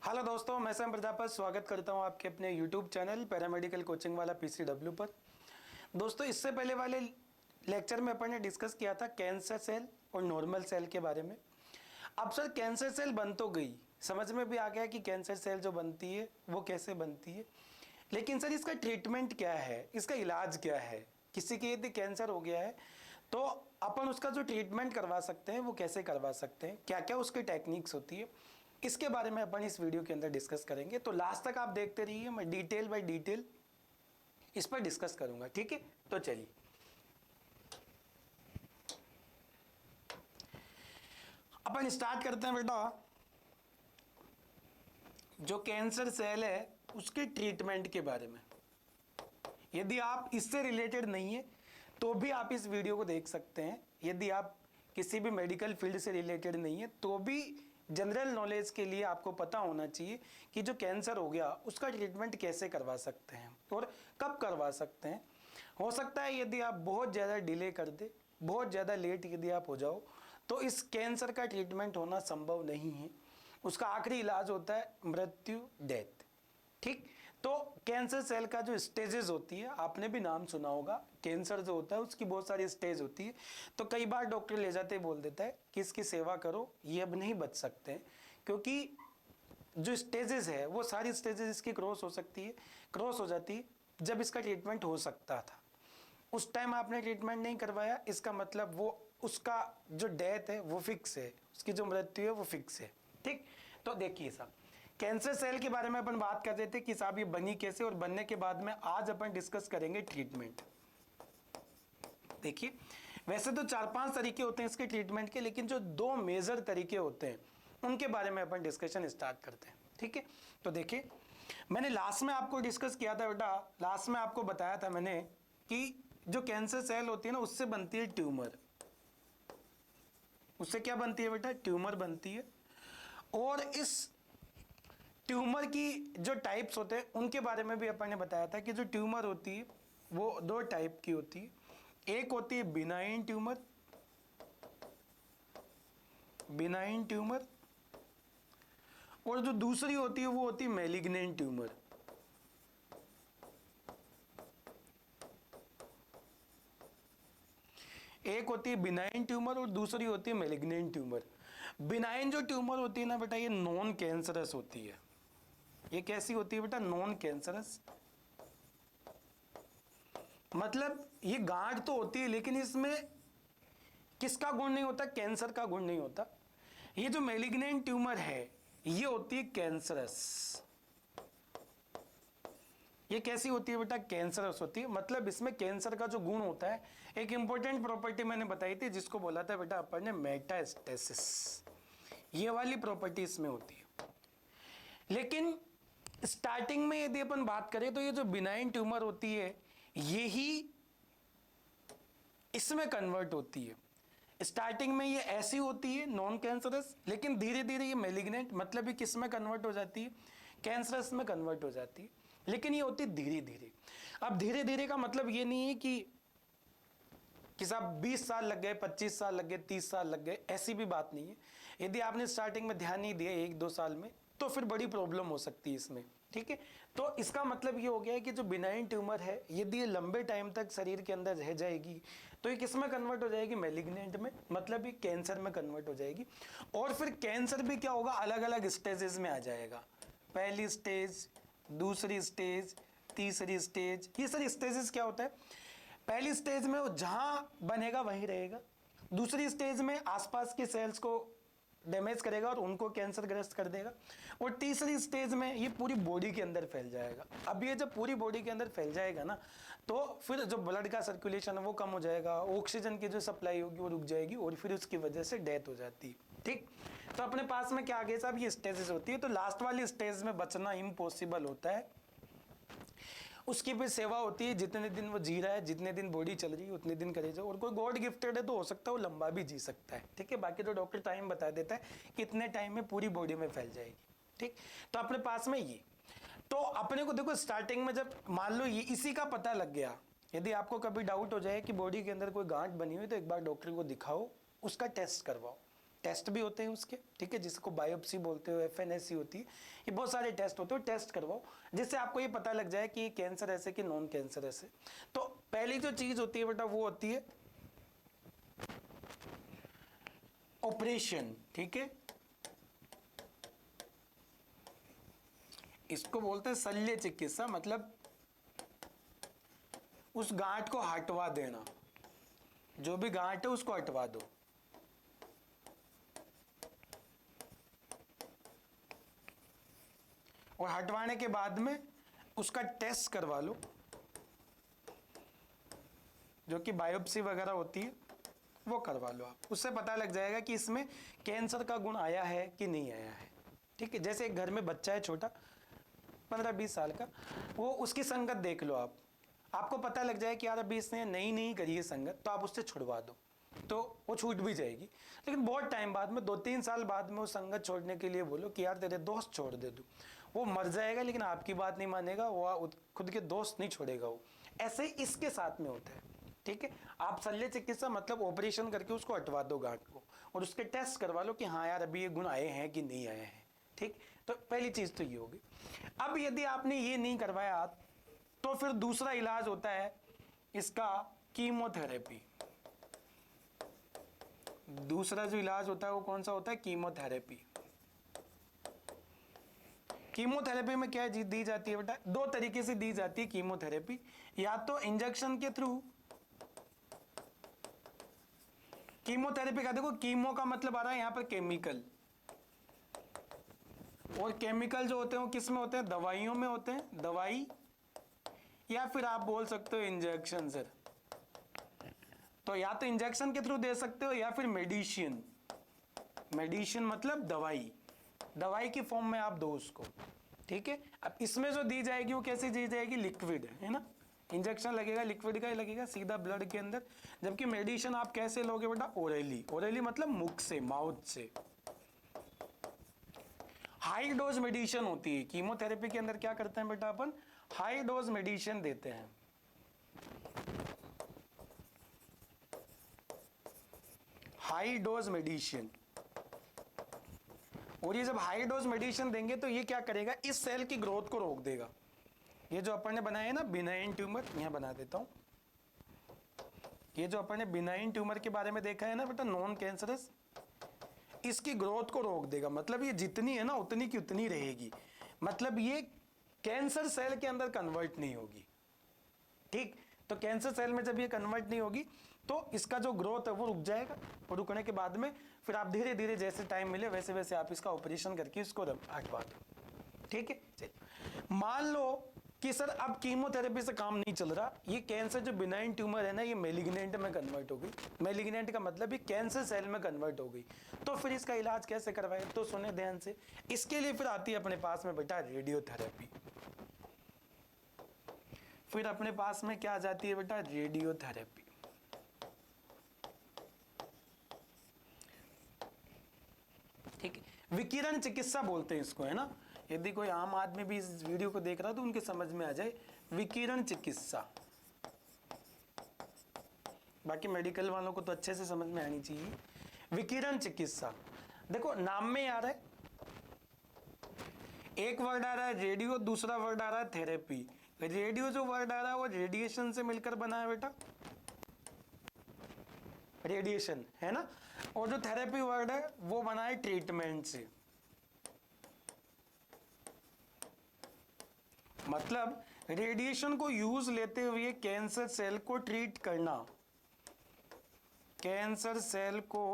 Hello दोस्तों, मैं Sam Prajapat स्वागत करता हूं आपके अपने यूट्यूब चैनल पैरामेडिकल कोचिंग वाला PCW पर। दोस्तों, इससे पहले वाले लेक्चर में अपन ने डिस्कस किया था कैंसर सेल और नॉर्मल सेल के बारे में। अब सर कैंसर सेल बन तो गई, समझ में भी आ गया कि कैंसर सेल जो बनती है वो कैसे बनती है, लेकिन सर इसका ट्रीटमेंट क्या है, इसका इलाज क्या है। किसी के यदि कैंसर हो गया है तो अपन उसका जो ट्रीटमेंट करवा सकते हैं वो कैसे करवा सकते हैं, क्या क्या उसकी टेक्निक्स होती है, इसके बारे में अपन इस वीडियो के अंदर डिस्कस करेंगे। तो लास्ट तक आप देखते रहिए, मैं डिटेल बाय डिटेल इस पर डिस्कस करूंगा। ठीक है, तो चलिए अपन स्टार्ट करते हैं बेटा। जो कैंसर सेल है उसके ट्रीटमेंट के बारे में। यदि आप इससे रिलेटेड नहीं है तो भी आप इस वीडियो को देख सकते हैं। यदि आप किसी भी मेडिकल फील्ड से रिलेटेड नहीं है तो भी जनरल नॉलेज के लिए आपको पता होना चाहिए कि जो कैंसर हो गया उसका ट्रीटमेंट कैसे करवा सकते हैं और कब करवा सकते हैं। हो सकता है यदि आप बहुत ज़्यादा डिले कर दे, बहुत ज़्यादा लेट यदि आप हो जाओ तो इस कैंसर का ट्रीटमेंट होना संभव नहीं है। उसका आखिरी इलाज होता है मृत्यु, डेथ। ठीक, तो कैंसर सेल का जो स्टेजेस होती है, आपने भी नाम सुना होगा, कैंसर जो होता है उसकी बहुत सारी स्टेज होती है। तो कई बार डॉक्टर ले जाते बोल देता है कि इसकी सेवा करो, ये अब नहीं बच सकते हैं, क्योंकि जो स्टेजेस है वो सारी स्टेजेस इसकी क्रॉस हो सकती है, क्रॉस हो जाती है जब इसका ट्रीटमेंट हो सकता था। उस टाइम आपने ट्रीटमेंट नहीं करवाया, इसका मतलब वो उसका जो डेथ है वो फिक्स है, उसकी जो मृत्यु है वो फिक्स है। ठीक, तो देखिए साहब, कैंसर सेल के बारे में अपन बात कर रहे थे कि साहब ये बनी कैसे, और बनने के बाद में आज अपन डिस्कस करेंगे ट्रीटमेंट। देखिए, वैसे तो 4-5 तरीके होते हैं इसके ट्रीटमेंट के, लेकिन जो 2 मेजर तरीके होते हैं उनके बारे में अपन डिस्कशन स्टार्ट करते हैं। ठीक है, तो देखिए, मैंने लास्ट में आपको डिस्कस किया था बेटा, लास्ट में आपको बताया था मैंने कि जो कैंसर सेल होती है ना उससे बनती है ट्यूमर। उससे क्या बनती है बेटा? ट्यूमर बनती है। और इस ट्यूमर की जो टाइप्स होते हैं उनके बारे में भी अपन ने बताया था कि जो ट्यूमर होती है वो 2 टाइप की होती है। एक होती है बिनाइन ट्यूमर, बिनाइन ट्यूमर, और जो दूसरी होती है वो होती है मैलिग्नेंट ट्यूमर। एक होती है बिनाइन ट्यूमर और दूसरी होती है मैलिग्नेंट ट्यूमर। बिनाइन जो ट्यूमर होती है ना बेटा, ये नॉन कैंसरस होती है। ये कैसी होती है बेटा? Non cancerous. मतलब ये गांठ तो होती है लेकिन इसमें किसका गुण नहीं होता? कैंसर का गुण नहीं होता। ये जो मैलिग्नेंट ट्यूमर है ये होती है कैंसरस। ये कैसी होती है बेटा? कैंसरस होती है। मतलब इसमें कैंसर का जो गुण होता है, एक इंपॉर्टेंट प्रॉपर्टी मैंने बताई थी जिसको बोला था बेटा अपन ने मेटास्टेसिस। ये वाली प्रॉपर्टी इसमें होती है। लेकिन स्टार्टिंग में यदि अपन बात करें तो ये जो बिनाइन ट्यूमर होती है ये ही इसमें कन्वर्ट होती है। स्टार्टिंग में ये ऐसी होती है नॉन कैंसरस, लेकिन धीरे धीरे ये मैलिग्नेंट, मतलब ये किस में कन्वर्ट हो जाती है? कैंसरस में कन्वर्ट हो जाती है। लेकिन ये होती है धीरे धीरे। अब धीरे धीरे का मतलब ये नहीं है कि साहब 20 साल लग गए, 25 साल लग गए, 30 साल लग गए, ऐसी भी बात नहीं है। यदि आपने स्टार्टिंग में ध्यान नहीं दिया 1-2 साल में तो फिर बड़ी प्रॉब्लम हो सकती है इसमें। ठीक है, तो इसका मतलब ये हो गया है कि जो बिनाइन ट्यूमर है यदि ये लंबे टाइम तक शरीर के अंदर रह जाएगी तो ये किस में कन्वर्ट हो जाएगी? मैलिग्नेंट में, मतलब ये कैंसर में कन्वर्ट हो जाएगी। और फिर कैंसर भी क्या होगा? अलग अलग स्टेजेस में आ जाएगा। पहली स्टेज, दूसरी स्टेज, तीसरी स्टेज। ये सारी स्टेजेस क्या होता है? पहली स्टेज में वो जहां बनेगा वहीं रहेगा, दूसरी स्टेज में आसपास के सेल्स को डैमेज करेगा और उनको कैंसर ग्रस्त कर देगा, और तीसरी स्टेज में ये पूरी बॉडी के अंदर फैल जाएगा। अब ये जब पूरी बॉडी के अंदर फैल जाएगा ना तो फिर जो ब्लड का सर्कुलेशन है वो कम हो जाएगा, ऑक्सीजन की जो सप्लाई होगी वो रुक जाएगी और फिर उसकी वजह से डेथ हो जाती है। ठीक, तो अपने पास में क्या आगे साहब ये स्टेजेस होती है। तो लास्ट वाली स्टेज में बचना इम्पॉसिबल होता है। उसकी भी सेवा होती है, जितने दिन वो जी रहा है, जितने दिन बॉडी चल रही है उतने दिन करे जाओ। और कोई गॉड गिफ्टेड है तो हो सकता है वो लंबा भी जी सकता है। ठीक है, बाकी तो डॉक्टर टाइम बता देता है कितने टाइम में पूरी बॉडी में फैल जाएगी। ठीक, तो अपने पास में ये, तो अपने को देखो स्टार्टिंग में जब मान लो ये इसी का पता लग गया, यदि आपको कभी डाउट हो जाए कि बॉडी के अंदर कोई गांठ बनी हुई तो एक बार डॉक्टर को दिखाओ, उसका टेस्ट करवाओ। टेस्ट भी होते हैं उसके, ठीक है, जिसको बायोप्सी बोलते हो, FNAC होती है, ये बहुत सारे टेस्ट होते हैं, टेस्ट करवाओ जिससे आपको ये पता लग जाए कि कैंसर ऐसे कि नॉन कैंसर ऐसे। तो पहली जो चीज होती है बेटा वो होती है ऑपरेशन, ठीक है, इसको बोलते हैं शल्य चिकित्सा, मतलब उस गांठ को हटवा देना, जो भी गांठ है उसको हटवा दो। और हटवाने के बाद में उसका टेस्ट करवा लो, जो कि बायोप्सी वगैरह होती है वो करवा लो आप, उससे पता लग जाएगा कि इसमें कैंसर का गुण आया है कि नहीं आया है, ठीक है। जैसे एक घर में बच्चा है छोटा 15-20 साल का, वो उसकी संगत देख लो आप, आपको पता लग जाए कि यार अभी इसने नई करी है संगत, तो आप उससे छुड़वा दो तो वो छूट भी जाएगी। लेकिन बहुत टाइम बाद में 2-3 साल बाद में वो संगत छोड़ने के लिए बोलो कि यार तेरे दोस्त छोड़ दे दूँ, वो मर जाएगा लेकिन आपकी बात नहीं मानेगा, वो खुद के दोस्त नहीं छोड़ेगा वो। ऐसे इसके साथ में होता है, ठीक है। आप शल्य चिकित्सा मतलब ऑपरेशन करके उसको हटवा दो गांठ को, और उसके टेस्ट करवा लो कि हाँ यार अभी ये गुण आए हैं कि नहीं आए हैं, ठीक। तो पहली चीज तो ये होगी। अब यदि आपने ये नहीं करवाया तो फिर दूसरा इलाज होता है इसका कीमोथेरेपी। दूसरा जो इलाज होता है वो कौन सा होता है? कीमोथेरेपी। कीमोथेरेपी में क्या दी जाती है बेटा? दो तरीके से दी जाती है कीमोथेरेपी, या तो इंजेक्शन के थ्रू। कीमोथेरेपी का देखो, कीमो का मतलब आ रहा है यहां पर केमिकल, और केमिकल जो होते हैं वो किस में होते हैं? दवाइयों में होते हैं, दवाई, या फिर आप बोल सकते हो इंजेक्शन सर। तो या तो इंजेक्शन के थ्रू दे सकते हो या फिर मेडिसिन। मेडिसिन मतलब दवाई, दवाई की फॉर्म में आप दो उसको, ठीक है। अब इसमें जो दी जाएगी वो कैसे दी जाएगी? लिक्विड, है ना। इंजेक्शन लगेगा लिक्विड का ही लगेगा सीधा ब्लड के अंदर, जबकि मेडिसिन आप कैसे लोगे बेटा? ओरली। ओरली मतलब मुख से, माउथ से। हाई डोज मेडिसिन होती है कीमोथेरेपी के अंदर। क्या करते हैं बेटा अपन? हाई डोज मेडिसिन देते हैं। हाई डोज मेडिसिन, और ये जब हाई डोज मेडिसिन देंगे तो ये क्या करेगा? इस सेल की ग्रोथ को रोक देगा। ये जो अपन ने बनाया है ना बिनाइन ट्यूमर, यहां बना देता हूं, ये जो अपन ने बिनाइन ट्यूमर के बारे में देखा है ना बेटा, नॉन कैंसरस, इसकी ग्रोथ को रोक देगा। मतलब ये जितनी है ना उतनी की उतनी रहेगी, मतलब ये कैंसर सेल के अंदर कन्वर्ट नहीं होगी, ठीक। तो कैंसर सेल में जब ये कन्वर्ट नहीं होगी तो इसका जो ग्रोथ है वो रुक जाएगा, और रुकने के बाद में फिर आप धीरे धीरे जैसे टाइम मिले वैसे वैसे आप इसका ऑपरेशन करके इसको हटवा दो, ठीक है। चलिए, मान लो कि सर अब कीमोथेरेपी से काम नहीं चल रहा, ये कैंसर जो बिनाइन ट्यूमर है ना ये मेलिग्नेंट में कन्वर्ट हो गई। मेलिग्नेंट का मतलब ये कैंसर सेल में कन्वर्ट हो गई, तो फिर इसका इलाज कैसे करवाए? तो सुने ध्यान से, इसके लिए फिर आती है अपने पास में बेटा रेडियोथेरेपी। फिर अपने पास में क्या आ जाती है बेटा? रेडियोथेरेपी। ठीक है, विकिरण चिकित्सा बोलते हैं इसको, है ना। यदि कोई आम आदमी भी इस वीडियो को देख रहा है तो उनके समझ में आ जाए विकिरण चिकित्सा। बाकी मेडिकल वालों को तो अच्छे से समझ में आनी चाहिए। विकिरण चिकित्सा, देखो नाम में आ रहा है, एक वर्ड आ रहा है रेडियो, दूसरा वर्ड आ रहा है थेरेपी। रेडियो जो वर्ड आ रहा है वो रेडिएशन से मिलकर बना है बेटा, रेडिएशन, है ना। और जो थेरेपी वर्ड है वो बना है ट्रीटमेंट से। मतलब रेडिएशन को यूज लेते हुए कैंसर सेल को ट्रीट करना, कैंसर सेल को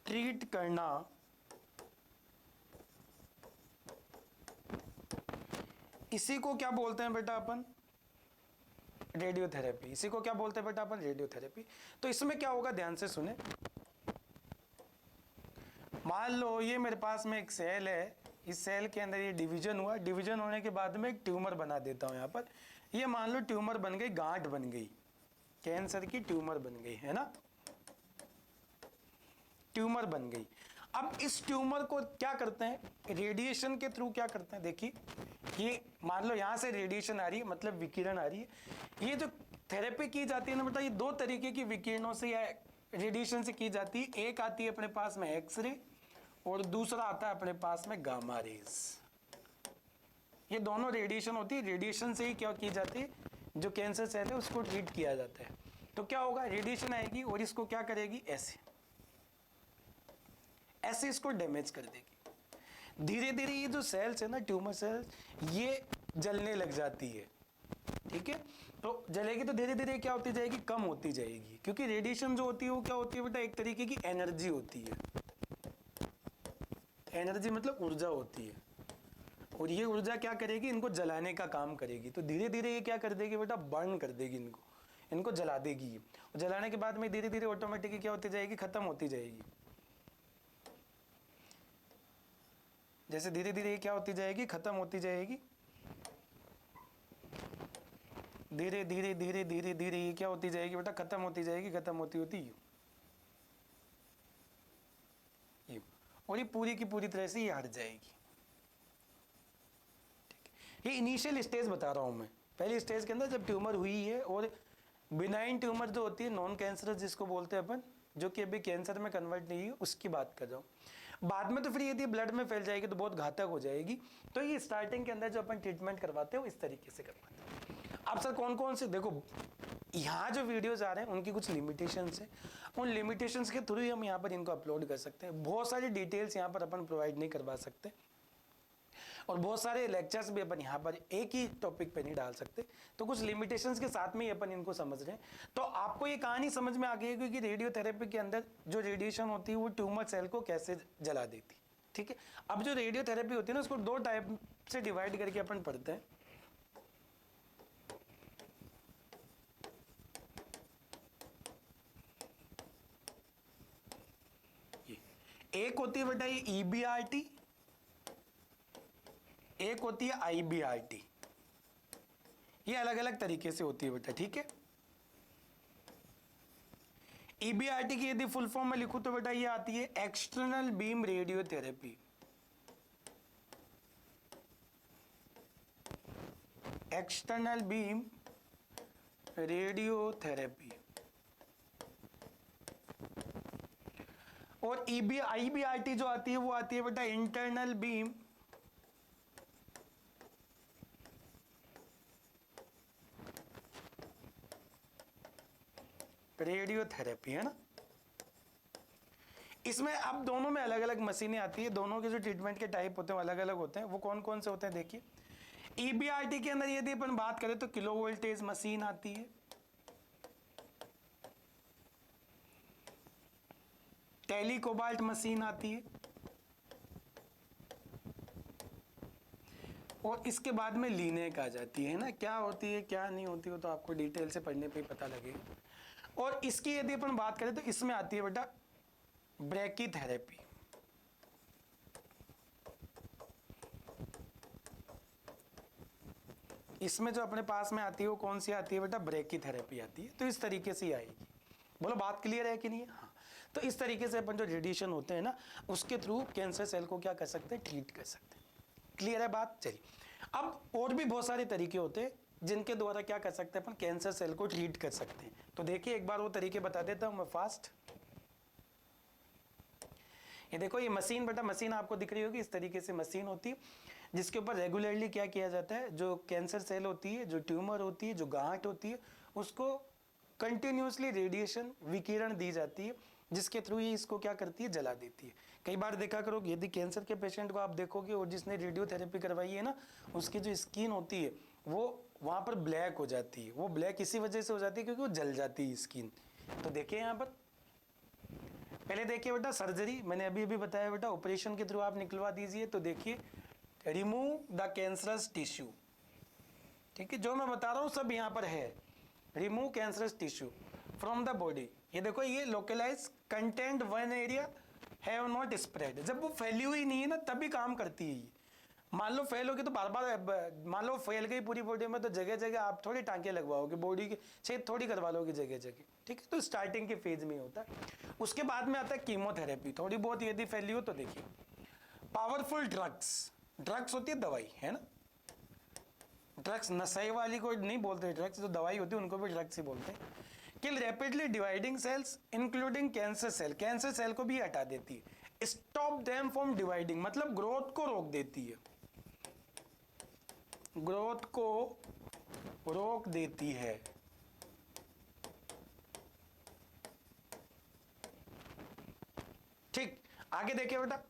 ट्रीट करना, इसी को क्या बोलते हैं बेटा अपन? रेडियोथेरेपी। इसी को क्या बोलते हैं बेटा अपन? रेडियोथेरेपी। तो इसमें क्या होगा, ध्यान से सुने। मान लो ये मेरे पास में एक सेल है, इस सेल के अंदर ये डिवीजन हुआ, डिवीजन होने के बाद में एक ट्यूमर बना देता हूं यहां पर। ये मान लो ट्यूमर बन गई, गांठ बन गई, कैंसर की ट्यूमर बन गई, है ना, ट्यूमर बन गई। अब इस ट्यूमर को क्या करते हैं? रेडिएशन के थ्रू क्या करते हैं? देखिए, ये मान लो यहां से रेडिएशन आ रही है, मतलब विकिरण आ रही है। ये जो थेरेपी की जाती है ना बेटा, ये दो तरीके की विकिरणों से या रेडिएशन से की जाती है। एक आती है अपने पास में एक्सरे और दूसरा आता है अपने पास में गामा रेज। ये दोनों रेडिएशन होती है, रेडिएशन से ही क्या की जाती है, जो कैंसर सेल है उसको ट्रीट किया जाता है। तो क्या होगा, रेडिएशन आएगी और इसको क्या करेगी, ऐसे ऐसे इसको डैमेज कर देगी। धीरे धीरे ये जो सेल्स है ना, ट्यूमर सेल्स, ये जलने लग जाती है। ठीक है, तो जलेगी तो धीरे धीरे क्या होती जाएगी, कम होती जाएगी, क्योंकि रेडिएशन जो होती है वो क्या होती है बेटा, एक तरीके की एनर्जी होती है। एनर्जी मतलब ऊर्जा होती है, और ये ऊर्जा क्या करेगी, इनको जलाने का काम करेगी। तो धीरे धीरे ये क्या कर देगी बेटा, बर्न कर देगी, इनको जला देगी। और जलाने के बाद में धीरे धीरे ऑटोमेटिकली क्या होती जाएगी, खत्म होती जाएगी। जैसे धीरे धीरे ये क्या होती जाएगी, खत्म होती जाएगी। धीरे धीरे धीरे धीरे धीरे ये क्या होती जाएगी बेटा, खत्म होती जाएगी, खत्म होती होती यूं, और ये पूरी की पूरी तरह से ये हट जाएगी। ये इनिशियल स्टेज बता रहा हूं मैं। पहली स्टेज के अंदर जब ट्यूमर हुई है, और बिनाइन ट्यूमर जो होती है, नॉन कैंसरस जिसको बोलते हैं अपन, जो कि अभी कैंसर में कन्वर्ट नहीं हुई, उसकी बात कर रहा हूँ। बाद में तो फिर यदि ब्लड में फैल जाएगी तो बहुत घातक हो जाएगी। तो ये स्टार्टिंग के अंदर जो अपन ट्रीटमेंट करवाते हैं वो इस तरीके से करवाते हैं। अब सर कौन कौन से, देखो यहाँ जो वीडियोज आ रहे हैं उनकी कुछ लिमिटेशंस है, उन लिमिटेशंस के थ्रू ही हम यहाँ पर इनको अपलोड कर सकते हैं। बहुत सारी डिटेल्स यहाँ पर अपन प्रोवाइड नहीं करवा सकते, और बहुत सारे लेक्चर्स भी अपन यहाँ पर एक ही टॉपिक पे नहीं डाल सकते। तो कुछ लिमिटेशंस के साथ में ही अपन इनको समझ रहे हैं। तो आपको ये कहानी समझ में आ गई है कि रेडियोथेरेपी के अंदर जो रेडिएशन होती है वो ट्यूमर सेल को कैसे जला देती। ठीक है, अब जो रेडियोथेरेपी होती है ना, उसको दो टाइप से डिवाइड करके अपन पढ़ते हैं। एक होती है बेटा ये EBRT, एक होती है IBRT। ये अलग अलग तरीके से होती है बेटा। ठीक है, EBRT की यदि फुल फॉर्म में लिखूं तो बेटा ये आती है external beam radiotherapy. External beam radiotherapy. और IBRT जो आती है वो आती है बेटा इंटरनल बीम रेडियोथेरेपी, है ना। इसमें अब दोनों में अलग अलग मशीनें आती है, दोनों के जो ट्रीटमेंट के टाइप होते हैं अलग अलग होते हैं। वो कौन कौन से होते हैं देखिए। EBRT के अंदर यदि अपन बात करें तो किलो वोल्टेज मशीन आती है, टेलीकोबाल्ट मशीन आती है, और इसके बाद में लीनेक आ जाती है ना। क्या होती है क्या नहीं होती हो तो आपको डिटेल से पढ़ने पे ही पता लगेगा। और इसकी यदि अपन बात करें तो इसमें आती है बेटा ब्रैकीथेरेपी। इसमें जो अपने पास में आती है वो कौन सी आती है बेटा, ब्रैकीथेरेपी आती है। तो इस तरीके से आएगी। बोलो बात क्लियर है कि नहीं है? हाँ, तो इस तरीके से अपन जो रेडिएशन होते हैं ना, उसके थ्रू कैंसर सेल को क्या कर सकते हैं, ट्रीट कर सकते हैं। क्लियर है बात? चलिए, अब और भी बहुत सारे तरीके होते हैं जिनके द्वारा क्या कर सकते हैं अपन, कैंसर सेल को ट्रीट कर सकते हैं। तो देखिए एक बार वो तरीके बता देता हूं मैं फास्ट। ये देखो ये मशीन बेटा, मशीन आपको दिख रही होगी, इस तरीके से मशीन होती है जिसके ऊपर रेगुलरली क्या किया जाता है, जो कैंसर सेल होती है, जो ट्यूमर होती है, जो गांठ होती है, उसको कंटिन्यूसली रेडिएशन विकिरण दी जाती है, जिसके थ्रू ये इसको क्या करती है, जला देती है। कई बार देखा करो यदि कैंसर के पेशेंट को आप देखोगे और जिसने रेडियोथेरेपी करवाई है ना, उसकी जो स्किन होती है वो वहाँ पर ब्लैक हो जाती है। वो ब्लैक इसी वजह से हो जाती है क्योंकि वो जल जाती है स्किन। तो देखिए यहाँ पर पहले देखिए बेटा सर्जरी, मैंने अभी अभी बताया बेटा ऑपरेशन के थ्रू आप निकलवा दीजिए। तो देखिए रिमूव द कैंसरस टिश्यू। ठीक है, जो मैं बता रहा हूँ सब यहाँ पर है। Remove cancerous tissue from the body. ये देखो ये localise content one area have not spread. जब वो फैली हुई नहीं है ना तभी काम करती है ये। मान लो फेल होगी तो बार बार, मान लो फैल गई पूरी बॉडी में तो जगह जगह आप थोड़ी टांके लगवाओगे, बॉडी के छेद थोड़ी करवा लोगे जगह जगह। ठीक है, तो स्टार्टिंग के फेज में होता है। उसके बाद में आता है कीमोथेरेपी। थोड़ी बहुत यदि फैली हो तो देखिए पावरफुल ड्रग्स। ड्रग्स होती है दवाई, है ना। ड्रग्स नशे वाली को नहीं बोलते ड्रग्स, जो दवाई होती है उनको भी ड्रग्स ही बोलते हैं। Kill rapidly dividing cells including cancer cell, cancer cell को भी हटा देती है। स्टॉप देम फ्रॉम डिवाइडिंग मतलब ग्रोथ को रोक देती है, ग्रोथ को रोक देती है। ठीक, आगे देखिए बेटा,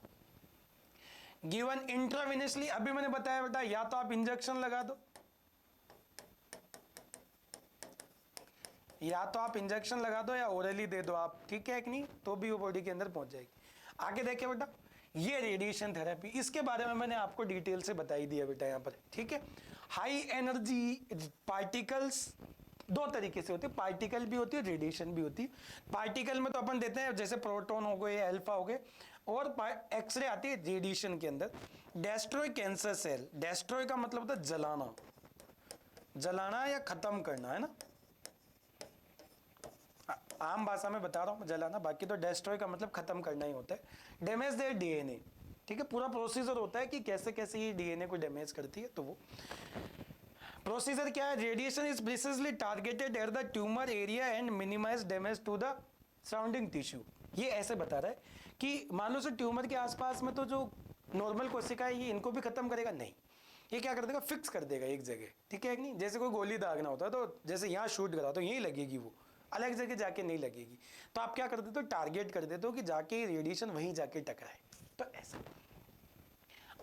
गिवन इंट्रावेनसली, अभी मैंने बताया बेटा या तो आप इंजेक्शन लगा दो, या तो आप इंजेक्शन लगा दो या ओरली दे दो आप, ठीक है कि नहीं, तो भी वो बॉडी के अंदर पहुंच जाएगी। आगे देखिए बेटा, ये रेडिएशन थेरेपी, इसके बारे में मैंने आपको डिटेल से बताई दिया बेटा यहाँ पर, ठीक है। हाई एनर्जी पार्टिकल्स दो तरीके से होती है, पार्टिकल भी होती है, रेडिएशन भी होती है। पार्टिकल में तो अपन देते हैं जैसे प्रोटॉन हो गए, अल्फा हो गए, और एक्सरे आती है रेडिएशन के अंदर। डेस्ट्रॉय कैंसर सेल, डेस्ट्रॉय का मतलब होता है जलाना, जलाना या खत्म करना, है ना, आम भाषा में बता रहा हूं जलाना, बाकी तो डेस्ट्रॉय का मतलब खत्म करना ही होता है। डैमेज देयर डीएनए, ठीक है, पूरा प्रोसीजर होता है कि कैसे कैसे ये डीएनए को डैमेज करती है, तो वो प्रोसीजर क्या है। Radiation is precisely targeted at the tumour area and minimise damage to the surrounding tissue. ये ऐसे बता रहा है कि मान लो से ट्यूमर के आसपास में तो जो नॉर्मल कोशिका है ये इनको भी खत्म करेगा नहीं, ये क्या कर देगा, फिक्स कर देगा एक जगह, ठीक है कि नहीं। जैसे कोई गोली दागना होता है तो जैसे यहाँ शूट करा तो यहीं लगेगी, वो अलग जगह जाके नहीं लगेगी। तो आप क्या कर देते हो, टारगेट कर देते हो कि जाके रेडिएशन वहीं जाके टकराए, तो ऐसा।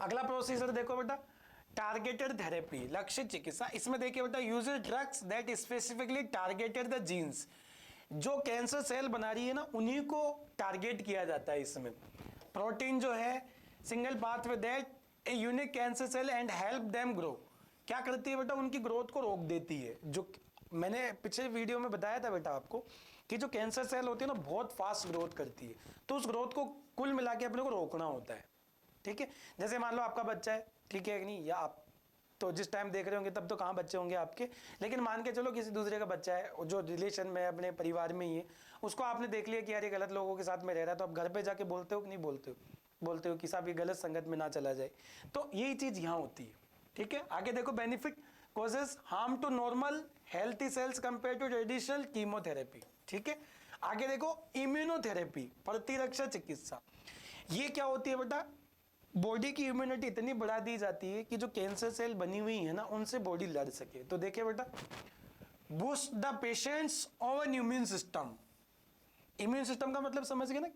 अगला प्रोसीजर देखो बेटा, टारगेटेड थेरेपी, लक्षित चिकित्सा। इसमें देखिए बेटा, uses drugs that specifically targeted the genes, जो कैंसर सेल बना रही है ना उन्हीं को टारगेट किया जाता है। इसमें प्रोटीन जो है single pathway that a unique cancer cell and help them grow, क्या करती है बेटा, उनकी ग्रोथ को रोक देती है। जो मैंने पिछले वीडियो में बताया था बेटा आपको कि जो कैंसर सेल होती है ना बहुत फास्ट ग्रोथ करती है, तो उस ग्रोथ को कुल मिला के अपने को रोकना होता है, ठीक है। जैसे मान लो आपका बच्चा है, ठीक है कि नहीं, या आप तो जिस टाइम देख रहे होंगे तब तो कहाँ बच्चे होंगे आपके, लेकिन मान के चलो किसी दूसरे का बच्चा है जो रिलेशन में अपने परिवार में ही है, उसको आपने देख लिया कि यार ये गलत लोगों के साथ में रह रहा है, तो आप घर पे जाके बोलते हो कि नहीं बोलते हो, बोलते हो कि साहब ये गलत संगत में ना चला जाए। तो यही चीज यहाँ होती है, ठीक है। आगे देखो, benefit causes harm to normal healthy cells compared to traditional chemotherapy, ठीक है। आगे देखो, इम्यूनोथेरेपी, प्रतिरक्षा चिकित्सा, ये क्या होती है बेटा, बॉडी की इम्यूनिटी इतनी बढ़ा दी जाती है कि जो कैंसर सेल बनी हुई है ना उनसे बॉडी लड़ सके। तो देखिए बेटा, boost the patients oven immune system, immune system का मतलब समझ गए ना,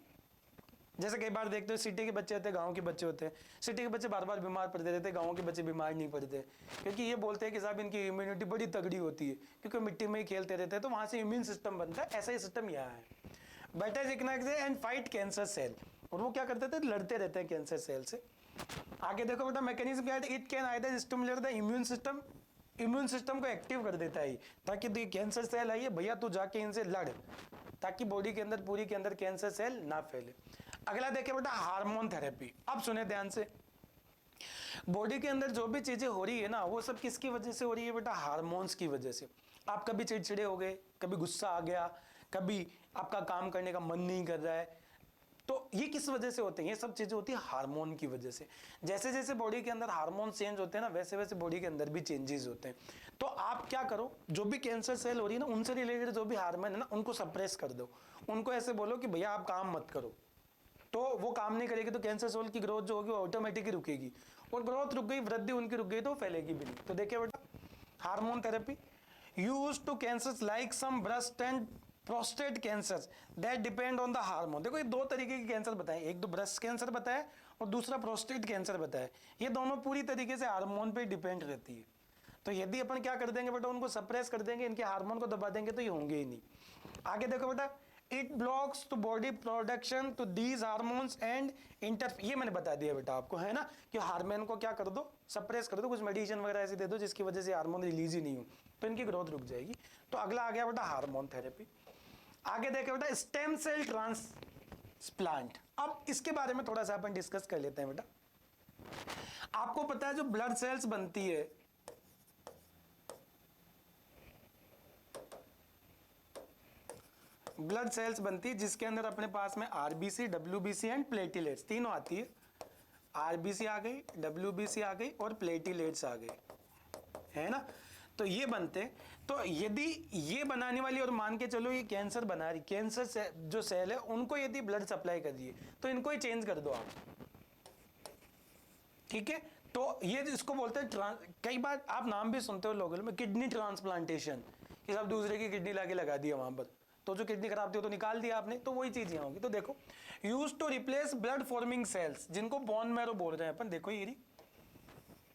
जैसे कई बार देखते हो सिटी के बच्चे होते हैं, गांव के बच्चे होते हैं, सिटी के बच्चे बार बार बीमार पड़ते रहते हैं, गांव के बच्चे बीमार नहीं पड़ते, क्योंकि ये बोलते हैं कि साहब इनकी इम्यूनिटी बड़ी तगड़ी होती है क्योंकि मिट्टी में ही खेलते रहते हैं, तो वहां से इम्यून सिस्टम बनता है। ऐसा ही सिस्टम यहाँ है, better recognise and fight cancer cell, और वो क्या करते थे, लड़ते रहते हैं कैंसर सेल से। आगे देखो बेटा, मैकेनिज्म क्या है, it can either stimulate the immune system, immune system को एक्टिव कर देता है ताकि तो कैंसर सेल आई है भैया तू जाके इनसे लड़, ताकि बॉडी के अंदर पूरी के अंदर कैंसर सेल ना फैले। अगला देखिए बेटा, हार्मोन थेरेपी। अब सुने ध्यान से, बॉडी के अंदर जो भी चीजें हो रही है ना वो सब किसकी वजह से हो रही है बेटा, हार्मोन्स की वजह से। आप कभी चिड़चिड़े हो गए, कभी गुस्सा आ गया, कभी आपका काम करने का मन नहीं कर रहा है, तो ये किस वजह से होते हैं, ये सब चीजें होती है हार्मोन की वजह से। जैसे जैसे बॉडी के अंदर हार्मोन चेंज होते हैं ना वैसे वैसे बॉडी के अंदर भी चेंजेस होते हैं। तो आप क्या करो, जो भी कैंसर सेल हो रही है ना उनसे रिलेटेड जो भी हार्मोन है ना उनको सप्रेस कर दो, उनको ऐसे बोलो कि भैया आप काम मत करो, तो वो काम नहीं करेगी तो कैंसर सेल की ग्रोथ जो होगी वो ऑटोमेटिकली रुकेगी, और ग्रोथ रुक गई, वृद्धि उनकी रुक गई तो फैलेगी भी नहीं। तो देखिए बेटा, hormone therapy used to cancers like some breast and prostate cancer that depend on the hormone. देखो ये दो तरीके के कैंसर बताए, एक तो ब्रेस्ट कैंसर बताया और दूसरा प्रोस्टेट कैंसर बताया, ये दोनों पूरी तरीके से हार्मोन पे डिपेंड रहती है। तो यदि अपन क्या कर देंगे बेटा, उनको सप्रेस कर देंगे, इनके हार्मोन को दबा देंगे तो ये होंगे ही नहीं। आगे देखो बेटा, it blocks to body production to these hormones and ये मैंने बता दिया बेटा आपको, है ना, कि हार्मोन को क्या कर दो, सप्रेस कर दो, कुछ मेडिसिन वगैरह ऐसे दे दो जिसकी वजह से हार्मोन रिलीज ही नहीं हो, तो इनकी ग्रोथ रुक जाएगी। तो अगला आ गया बेटा हार्मोन थेरेपी। आगे देखे बेटा, स्टेम सेल ट्रांसप्लांट। अब इसके बारे में थोड़ा सा अपन डिस्कस कर लेते हैं बेटा। आपको पता है जो ब्लड सेल्स बनती है, ब्लड सेल्स बनती है जिसके अंदर अपने पास में आरबीसी, डब्ल्यूबीसी एंड प्लेटिलेट्स तीनों आती है। आरबीसी आ गई, डब्ल्यूबीसी आ गई और प्लेटिलेट्स आ गई, है ना। तो ये बनते। तो यदि ये बनाने वाली, और मान के चलो ये कैंसर बना रही, कैंसर से जो सेल है उनको यदि ब्लड सप्लाई कर रही है, तो इनको ही चेंज कर दो आप, ठीक है। तो ये इसको बोलते हैं, कई बार आप नाम भी सुनते हो लोगों में, किडनी ट्रांसप्लांटेशन, कि सब दूसरे की किडनी लाके लगा दिया वहां पर, तो जो किडनी खराब थी वो तो निकाल दिया आपने, तो वही चीज यहाँ होगी। तो देखो, use to replace blood forming cells, जिनको बोन मैरो बोल रहे हैं अपन, देखो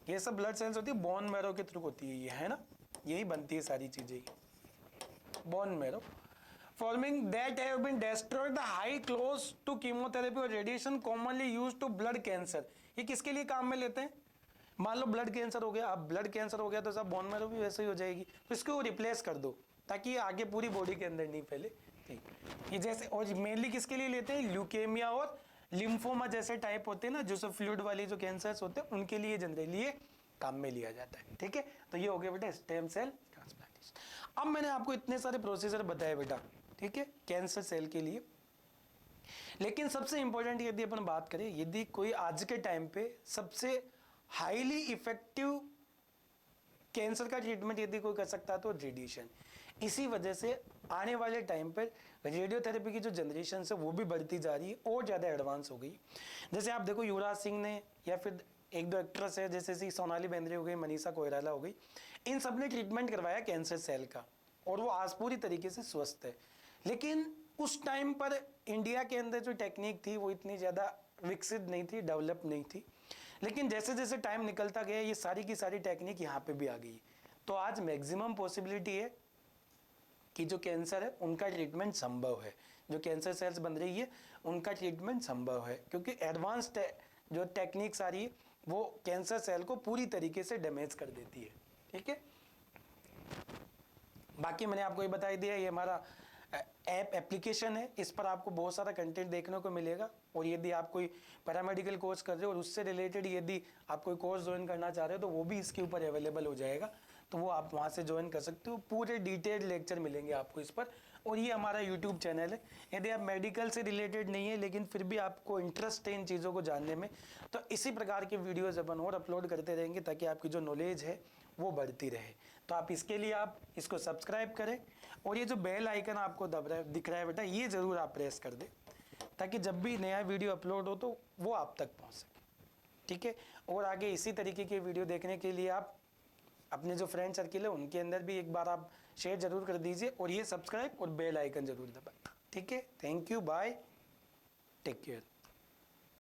ये सब ब्लड सेल्स होती है बोन मैरो के थ्रू होती है, ये है ना, यही बनती है सारी चीजें, bone marrow forming that have been destroyed the high close to chemotherapy और radiation commonly use to blood cancer. ये किसके लिए काम में लेते हैं? मान लो ब्लड कैंसर हो गया, अब ब्लड कैंसर हो गया तो सब बोन मैरो भी वैसे ही हो जाएगी, तो इसको रिप्लेस कर दो ताकि ये आगे पूरी बॉडी के अंदर नहीं फैले। ये जैसे, और मेनली किसके लिए लेते हैं? ल्यूकेमिया और लिम्फोमा जैसे टाइप होते हैं ना, जो सब फ्लूइड वाली जो कैंसर्स होते हैं, उनके लिए जनरली ये काम में लिया जाता है, ठीक है। तो ये हो गया बेटा स्टेम सेल ट्रांसप्लांटेशन। अब मैंने आपको इतने सारे प्रोसीजर बताए बेटा, ठीक है, कैंसर सेल के लिए। लेकिन सबसे इंपॉर्टेंट यदि अपन बात करें, यदि कोई आज के टाइम पे सबसे हाईली इफेक्टिव कैंसर का ट्रीटमेंट यदि कोई कर सकता है तो रेडिएशन। इसी वजह से आने वाले टाइम पर रेडियोथेरेपी की जो जनरेशन है वो भी बढ़ती जा रही है और ज़्यादा एडवांस हो गई। जैसे आप देखो युवराज सिंह ने, या फिर एक दो एक्ट्रेस है जैसे सोनाली बेंद्रे हो गई, मनीषा कोइराला हो गई, इन सब ने ट्रीटमेंट करवाया कैंसर सेल का और वो आज पूरी तरीके से स्वस्थ है। लेकिन उस टाइम पर इंडिया के अंदर जो टेक्निक थी वो इतनी ज़्यादा विकसित नहीं थी, डेवलप नहीं थी। लेकिन जैसे जैसे टाइम निकलता गया ये सारी की सारी टेक्निक यहाँ पे भी आ गई। तो आज मैक्सिमम पॉसिबिलिटी है कि जो कैंसर है उनका ट्रीटमेंट संभव है, जो कैंसर सेल्स बन रही है उनका ट्रीटमेंट संभव है, क्योंकि एडवांस्ड जो टेक्निक्स आ रही है वो कैंसर सेल को पूरी तरीके से डैमेज कर देती है, ठीक है। बाकी मैंने आपको ये बता दिया, ये हमारा ऐप एप्लीकेशन है, इस पर आपको बहुत सारा कंटेंट देखने को मिलेगा। और यदि आप कोई पैरामेडिकल कोर्स कर रहे हो और उससे रिलेटेड यदि आप कोई कोर्स ज्वाइन करना चाह रहे हो तो वो भी इसके ऊपर अवेलेबल हो जाएगा, तो वो आप वहाँ से ज्वाइन कर सकते हो। पूरे डिटेल्ड लेक्चर मिलेंगे आपको इस पर। और ये हमारा यूट्यूब चैनल है, यदि आप मेडिकल से रिलेटेड नहीं है लेकिन फिर भी आपको इंटरेस्ट है इन चीज़ों को जानने में, तो इसी प्रकार के वीडियोज़ अपन और अपलोड करते रहेंगे ताकि आपकी जो नॉलेज है वो बढ़ती रहे। तो आप इसके लिए आप इसको सब्सक्राइब करें और ये जो बेल आइकन आपको दिख रहा है बेटा, ये ज़रूर आप प्रेस कर दें ताकि जब भी नया वीडियो अपलोड हो तो वो आप तक पहुंच सके, ठीक है। और आगे इसी तरीके के वीडियो देखने के लिए आप अपने जो फ्रेंड सर्किल है उनके अंदर भी एक बार आप शेयर जरूर कर दीजिए और ये सब्सक्राइब और बेल आइकन जरूर दबाएं, ठीक है। Thank you, bye, take care.